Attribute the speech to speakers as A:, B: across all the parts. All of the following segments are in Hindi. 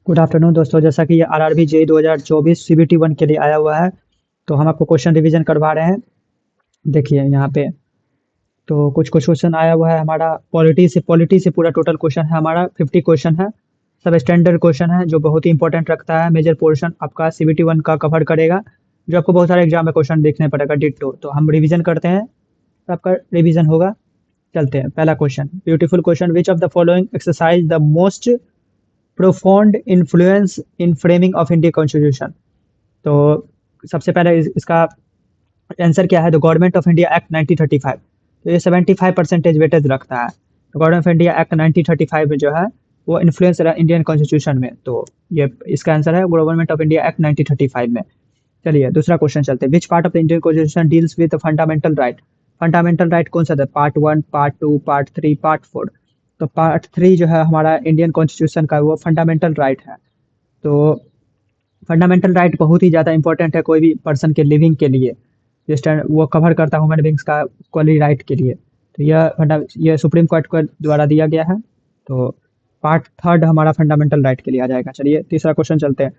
A: गुड आफ्टरनून दोस्तों। जैसा कि ये आरआरबी जेई 2024 सीबीटी वन के लिए आया हुआ है, तो हम आपको क्वेश्चन रिवीजन करवा रहे हैं। देखिए यहाँ पे तो कुछ कुछ क्वेश्चन आया हुआ है हमारा। पॉलिटी से पूरा टोटल क्वेश्चन है हमारा 50 क्वेश्चन है। सब स्टैंडर्ड क्वेश्चन है जो बहुत ही इंपॉर्टेंट रखता है। मेजर पोर्शन आपका सीबीटी वन का कवर करेगा, जो आपको बहुत सारे एग्जाम में क्वेश्चन देखने पड़ेगा डिट्टो। तो हम रिवीजन करते हैं, तो आपका रिवीजन होगा। चलते हैं, पहला question, beautiful question. Which of the following exercise the most profound influence in framing of India constitution. तो सबसे पहले इसका आंसर क्या है? The government of India act 1935। तो ये 75% वेटेज रखता है। तो गवर्नमेंट ऑफ इंडिया एक्ट 1935 में जो है वो इन्फ्लुएंस रहा इंडियन कॉन्स्टिट्यूशन में। तो ये इसका आंसर है गवर्नमेंट ऑफ इंडिया एक्ट 1935 में। चलिए दूसरा क्वेश्चन चलते हैं। Which part of the Indian constitution deals with fundamental right. Fundamental right कौन सा था? Part one, part two, part three, part four. तो पार्ट थ्री जो है हमारा इंडियन कॉन्स्टिट्यूशन का, वो फंडामेंटल राइट है। तो फंडामेंटल राइट बहुत ही ज़्यादा इंपॉर्टेंट है कोई भी पर्सन के लिविंग के लिए। जिस टाइम वो कवर करता है ह्यूमन बींग्स का इक्वली राइट के लिए। तो यह सुप्रीम कोर्ट के द्वारा दिया गया है। तो पार्ट थर्ड हमारा फंडामेंटल राइट के लिए आ जाएगा। चलिए तीसरा क्वेश्चन चलते हैं।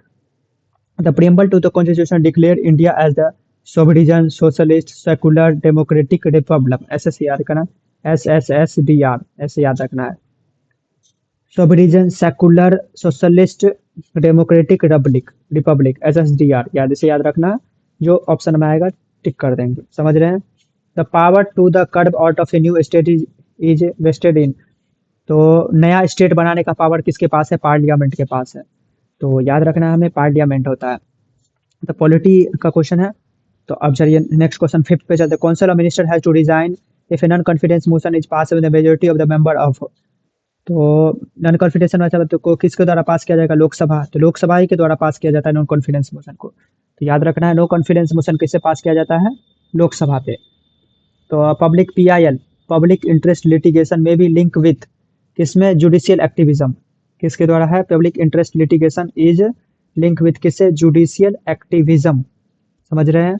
A: The preamble to the constitution declare India as the sovereign socialist secular democratic republic. S S याद रखना, SSSDR ऐसे याद रखना है। Sovereign secular socialist democratic republic SSDR याद इसे याद रखना है। जो ऑप्शन में आएगा टिक कर देंगे, समझ रहे हैं। The power to the carve out of a new state is vested in. तो नया स्टेट बनाने का पावर किसके पास है? पार्लियामेंट के पास है। तो याद रखना है हमें, पार्लियामेंट होता है। तो पॉलिटी का क्वेश्चन है। तो अब चलिए नेक्स्ट क्वेश्चन फिफ्थ पे चलते हैं। Council of minister has to resign if a non confidence motion is pass with the majority of the member of. तो नॉन कॉन्फिडेंस वाला तो को किसके द्वारा पास किया जाएगा? लोकसभा। तो लोकसभा ही के द्वारा पास किया जाता है नॉन कॉन्फिडेंस मोशन को। तो याद रखना है, नो कॉन्फिडेंस मोशन किससे पास किया जाता है? लोकसभा पे। तो public PIL, public interest litigation में भी लिंक विथ किसमें? Judicial activism. किसके द्वारा है? Public interest litigation is link with किससे? Judicial activism. समझ रहे हैं।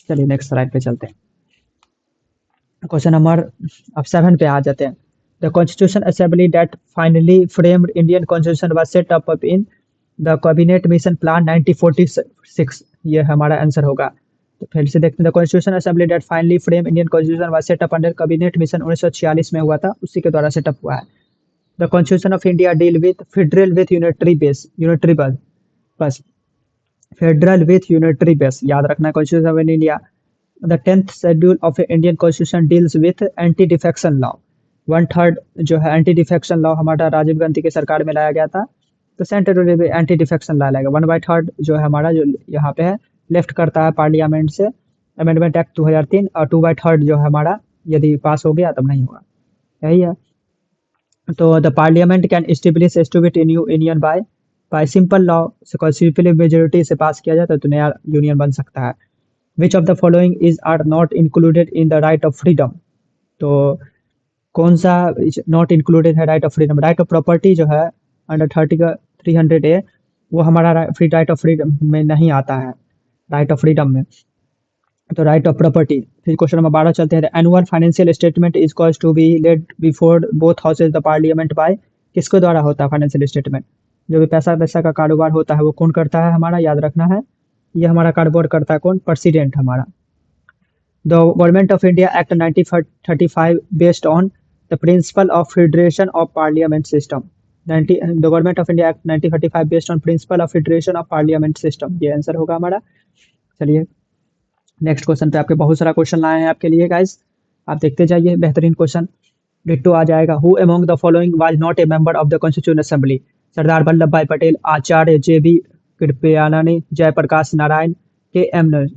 A: चलिए नेक्स्ट स्लाइड पे चलते हैं। क्वेश्चन नंबर अब 7 पे आ जाते हैं। The constitution assembly that finally framed Indian constitution was set up in the cabinet mission plan 1946। ये हमारा आंसर होगा। तो फिर से देखते हैं। The constitution assembly that finally frame Indian constitution was set up under cabinet mission 1946 में हुआ था, उसी के द्वारा सेटअप हुआ है। The constitution of India deal with federal with unitary बस फेडरल विथ यूनिटरी बेस। याद रखना constitution of India. The 10th schedule of Indian constitution deals with anti defection law. One third जो है एंटी डिफेक्शन लॉ हमारा राजीव गांधी की सरकार में लाया गया था। तो सेंट्रल एंटी डिफेक्शन लॉ लाएगा। 1/3 जो है हमारा, जो यहाँ पे है, लेफ्ट करता है पार्लियामेंट से अमेंडमेंट एक्ट 2003। और 2/3 जो है हमारा, यदि पास हो गया तब नहीं होगा। यही है। तो द पार्लियामेंट कैन एस्टेब्लिश एस्टूबिट in union by simple law. Simple majority से पास किया जाता है तो नया यूनियन बन सकता है। Which of the following is or not included in the right of freedom. तो कौन सा नॉट इंक्लूडेड है right of freedom? Right of property जो है अंडर 30 का 300A, वो हमारा फ्री राइट ऑफ फ्रीडम में नहीं आता है, राइट ऑफ फ्रीडम में। तो राइट ऑफ प्रॉपर्टी। फिर क्वेश्चन नंबर 12 चलते हैं। Annual financial statement is cause to be laid before both houses the parliament by. किसके द्वारा होता है फाइनेंशियल स्टेटमेंट? जो भी पैसा पैसा का कारोबार होता है वो कौन करता है हमारा? याद रखना है, ये हमारा कारोबार करता है कौन? प्रेसिडेंट हमारा। The government of India act 1935 based on the principle of federation of parliament system. The government of India act 1935 based on principle of federation of parliament system. ये आंसर होगा हमारा। चलिए नेक्स्ट क्वेश्चन पे आपके बहुत सारा क्वेश्चन लाए हैं आपके लिए गाइस, आप देखते जाइए। बेहतरीन क्वेश्चन डिट्टो आ जाएगा। Who among the following was not a member of the constitution assembly. Sardar Vallabh Bhai Patel, Acharya JB कृपयानी, Jayaprakash Narayan, KM।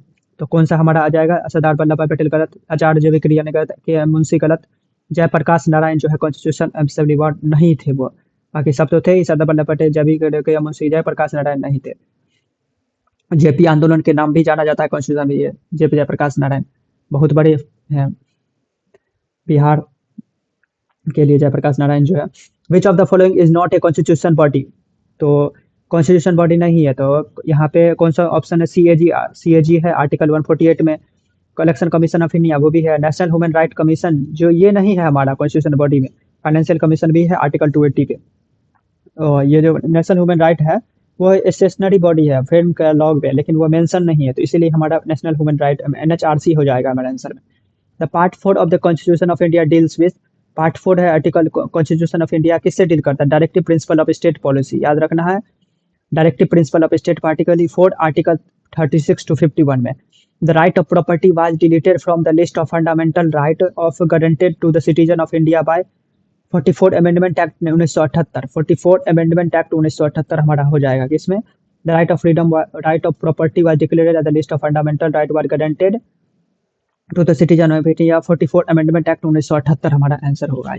A: तो कौन सा हमारा आ जाएगा? सरदार वल्लभ भाई पटेल गलत, आचार्य JB कृपयानी गलत, KM मुंशी गलत, जयप्रकाश नारायण जो है कॉन्स्टिट्यूशन असेंबली वार्ड नहीं थे वो। बाकी सब तो थे ही, सरदार वल्लभ पटेल, JB KM मुंशी, जयप्रकाश नारायण नहीं थे। JP आंदोलन के नाम भी जाना जाता है कॉन्स्टिट्यूशन में, ये JP जयप्रकाश नारायण बहुत बड़े हैं बिहार के लिए, जयप्रकाश नारायण जो है। Which of the following is not a constitution body. तो कॉन्स्टिट्यूशन बॉडी नहीं है, तो यहाँ पे कौन सा ऑप्शन है? CAG है आर्टिकल 148 में। कलेक्शन कमीशन ऑफ इंडिया वो भी है। नेशनल ह्यूमन राइट कमीशन जो ये नहीं है हमारा कॉन्स्टिट्यूशन बॉडी में। फाइनेंशियल कमीशन भी है आर्टिकल 280 पे। ये जो नेशनल ह्यूमन राइट है वो स्टेशनरी बॉडी है फ्रेम का लॉग में, लेकिन वो मेंशन नहीं है, तो इसीलिए हमारा नेशनल ह्यूमन राइट NHRC हो जाएगा हमारा आंसर में। The part 4 of the constitution of India deals with, part 4 है आर्टिकल कॉन्स्टिट्यूशन ऑफ इंडिया किससे डील करता है? Directive principle of state policy, याद रखना है। Directive principle of state particle 4 article 36 to 51 में। The right of property was deleted from the list of fundamental right of guaranteed to the citizen of India by 44 amendment act 1978। 44 amendment act 1978 हमारा हो जाएगा किसमें? The right of freedom, right of property was declared as the list of fundamental right were guaranteed to the citizen of India. 44 amendment act 1978 हमारा आंसर होगा।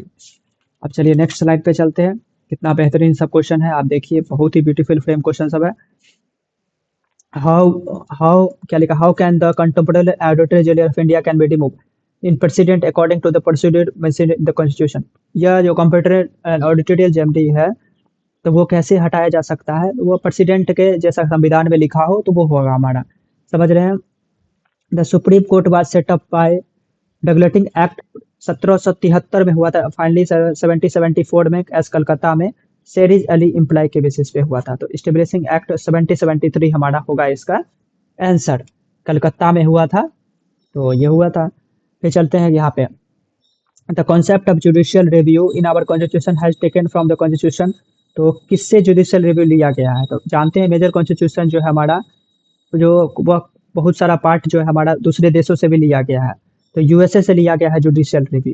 A: अब चलिए नेक्स्ट स्लाइड पे चलते हैं। कितना बेहतरीन सब क्वेश्चन है, आप देखिए बहुत ही ब्यूटीफुल फ्रेम क्वेश्चन सब है। हाउ क्या लिखा? How can the contemporary auditor general of India can be remove in president according to the procedure mentioned in the constitution. यह जो कंप्यूटर ऑडिटोरियल जेएमडी है, तो वो कैसे हटाया जा सकता है? वो प्रेसिडेंट के जैसा संविधान में लिखा हो तो वो होगा हमारा, समझ रहे हैं। The supreme court was set up by regulating act 1773 में हुआ था, फाइनली 1774 में एस कलकत्ता में सेरीज अली इम्प्लाई के बेसिस पे हुआ था। तो स्टेब्लिशिंग एक्ट 1773 हमारा होगा इसका आंसर, कलकत्ता में हुआ था, तो ये हुआ था। फिर चलते हैं यहाँ पे, the concept of judicial review in our constitution has taken from the constitution. तो किससे जुडिशियल रिव्यू लिया गया है? तो जानते हैं मेजर कॉन्स्टिट्यूशन जो है हमारा, जो वह बहुत सारा पार्ट जो है हमारा दूसरे देशों से भी लिया गया है। तो यूएसए से लिया गया है judicial review,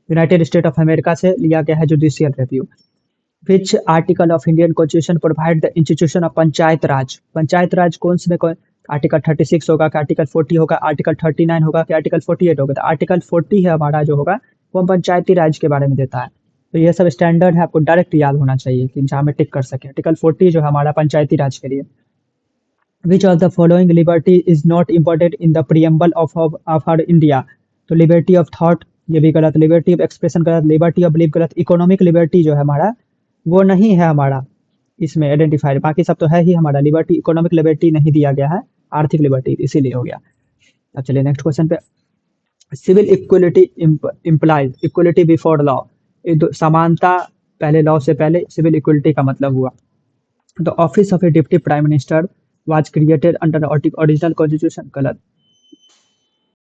A: United State of America से लिया गया है judicial review. Which article of Indian constitution provide the institution of Panchayat Raj? Panchayat Raj कौन से में कौन? आर्टिकल 36 होगा कि आर्टिकल 40 होगा, आर्टिकल 39 होगा कि आर्टिकल 48 होगा? तो आर्टिकल 40 है हमारा जो होगा वो पंचायती राज के बारे में देता है। तो ये सब स्टैंडर्ड है, आपको डायरेक्ट याद होना चाहिए कि जहाँ में टिक कर सके। आर्टिकल 40 जो है हमारा पंचायती राज के लिए। Which of the following liberty is not imported in the preamble of our India? तो लिबर्टी ऑफ थॉट ये भी गलत, लिबर्टी ऑफ एक्सप्रेशन गलत, लिबर्टी ऑफ बिलीफ गलत, इकोनॉमिक लिबर्टी जो है हमारा वो नहीं है हमारा इसमें आइडेंटिफाइड, बाकी सब तो है ही हमारा। लिबर्टी, इकोनॉमिक लिबर्टी नहीं दिया गया है, आर्थिक लिबर्टी इसीलिए हो गया। अब चलिए नेक्स्ट क्वेश्चन पे। Civil equality implies equality before law. समानता पहले, लॉ से पहले सिविल इक्वलिटी का मतलब हुआ। The office of A deputy prime minister was created under original constitution, गलत।